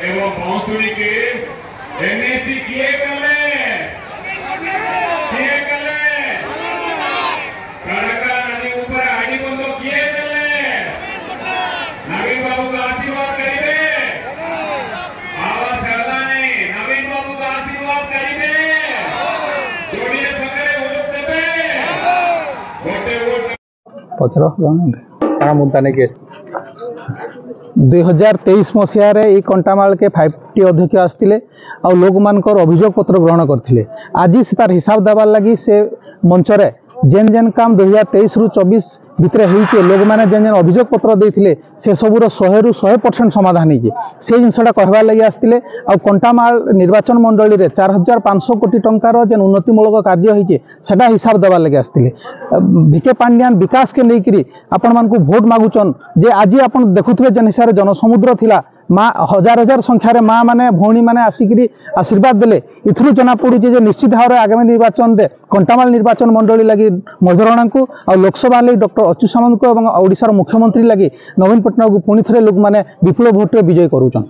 एवं बांसुरी के एनएसी किए कले कड़का नदी ऊपर आड़ी बंदो किए कले नवीन बाबू का आशीर्वाद करिए आवाज ज्यादा नहीं नवीन बाबू का आशीर्वाद करिए जोड़िए संगरे वोट देबे वोट पचर मुद्दा नहीं के 2023 मसीह ये कंटामाल के 5T अध्यक्ष आसते आ लोक मानकर अभियोग पत्र ग्रहण करते आज से तार हिसाब देवार लगी से मंचरे जेन जेन काम 2023 रु 24 भितर होइए लोक मैंने जेन जेन अभियोग पत्र देते से सबूर 100 रु 100% समाधान होइए से जिनसा कहबार लगी आसते आ कंटामाल निर्वाचन मंडली में 4500 कोटी टंकार जेन उन्नतिमूलक कार्य होइए सेटा हिसाब देवार लगी आसते भिके पांड्यान विकास के लेकिन आपण मानकु भोट मागुचन जे आज आप देखुवे जेन हिसाब से जनसमुद्र थिला माँ हजार हजार संख्यार माँ माने भौणी माने आसिकी आशीर्वाद देले इथु जना पड़ू जे निश्चित भाव में आगामी निर्वाचन में कंटामाल निर्वाचन मंडली लगी मधुरणा को और लोकसभा लगी डॉक्टर अच्युत सामंत को ओडिशार मुख्यमंत्री लगी नवीन पट्टनायक को पुणी थे लोक मैंने विपुल भोट विजय करूछन।